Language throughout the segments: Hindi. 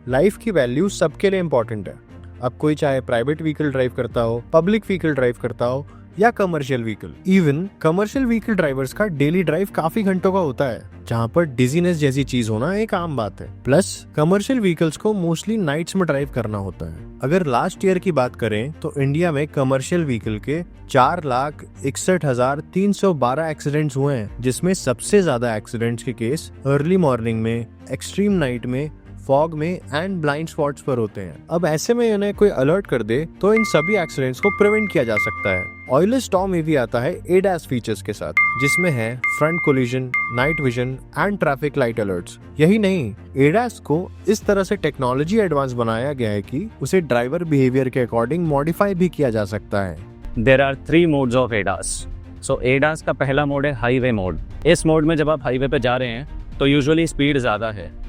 लाइफ की वैल्यू सबके लिए इंपॉर्टेंट है। अब कोई चाहे प्राइवेट व्हीकल ड्राइव करता हो, पब्लिक व्हीकल ड्राइव करता हो या commercial vehicle. Even commercial vehicle drivers का डेली ड्राइव काफी घंटों का होता है, जहाँ पर डिजीनेस जैसी चीज होना एक आम बात है। प्लस कमर्शियल व्हीकल्स को मोस्टली नाइट्स में ड्राइव करना होता है। अगर लास्ट ईयर की बात करें तो इंडिया में कमर्शियल व्हीकल के 4,61,312 एक्सीडेंट्स हुए हैं, जिसमें सबसे ज्यादा एक्सीडेंट्स के केस अर्ली मॉर्निंग में, एक्सट्रीम नाइट में, फॉग में एंड ब्लाइंड स्पॉट्स पर होते हैं। अब ऐसे में इन्हें कोई अलर्ट कर दे तो इन सभी एक्सीडेंट्स को प्रिवेंट किया जा सकता है। ऑयलर स्टॉर्म भी आता है ADAS फीचर्स के साथ, जिसमें है front collision, night vision and traffic light alerts. यही नहीं, ADAS को इस तरह से टेक्नोलॉजी एडवांस बनाया गया है कि उसे ड्राइवर बिहेवियर के अकॉर्डिंग मॉडिफाई भी किया जा सकता है। There are 3 modes of ADAS। So ADAS का पहला मोड है हाईवे मोड। इस मोड में जब आप हाईवे पे जा रहे हैं तो यूजुअली स्पीड ज़्यादा है,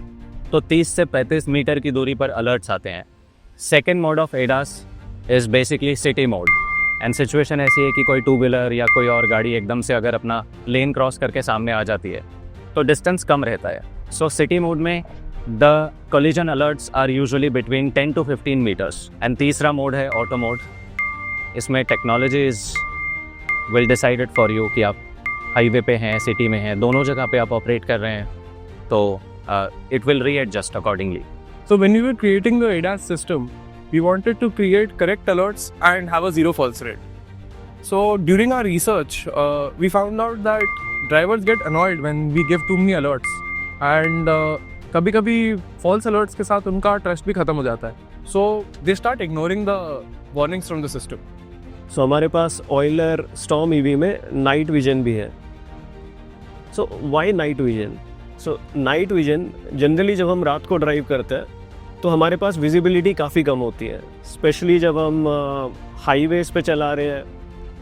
तो 30 से 35 मीटर की दूरी पर अलर्ट्स आते हैं। Second mode of ADAS is basically city mode, and situation ऐसी है कि कोई 2 व्हीलर या कोई और गाड़ी एकदम से अगर अपना लेन क्रॉस करके सामने आ जाती है तो डिस्टेंस कम रहता है। सो सिटी मोड में the collision alerts are usually between 10 to 15 metres. And तीसरा मोड है ऑटो मोड। इसमें technologies will decided for you कि आप हाईवे पे हैं, सिटी में हैं, दोनों जगह पे आप ऑपरेट कर रहे हैं, तो it will readjust accordingly. So when we were creating the ADAS system, we wanted to create correct alerts and have a zero false rate. So during our research, we found out that drivers get annoyed when we give too many alerts, and कभी-कभी false alerts के साथ उनका trust भी खत्म हो जाता है. So they start ignoring the warnings from the system. So हमारे पास ऑयलर स्टॉर्म EV में नाइट विजन भी है। So why night vision? So night vision generally जब हम रात को ड्राइव करते हैं तो हमारे पास विजिबिलिटी काफ़ी कम होती है, स्पेशली जब हम हाईवेज़ पे चला रहे हैं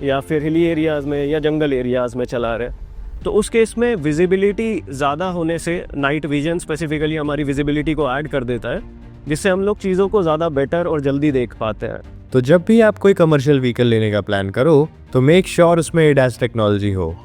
या फिर हिली एरियाज़ में या जंगल एरियाज़ में चला रहे हैं। तो उस केस में विजिबिलिटी ज़्यादा होने से नाइट विजन स्पेसिफिकली हमारी विजिबिलिटी को ऐड कर देता है, जिससे हम लोग चीज़ों को ज़्यादा बेटर और जल्दी देख पाते हैं। तो जब भी आप कोई कमर्शियल व्हीकल लेने का प्लान करो तो मेक श्योर उसमें ADAS टेक्नोलॉजी हो।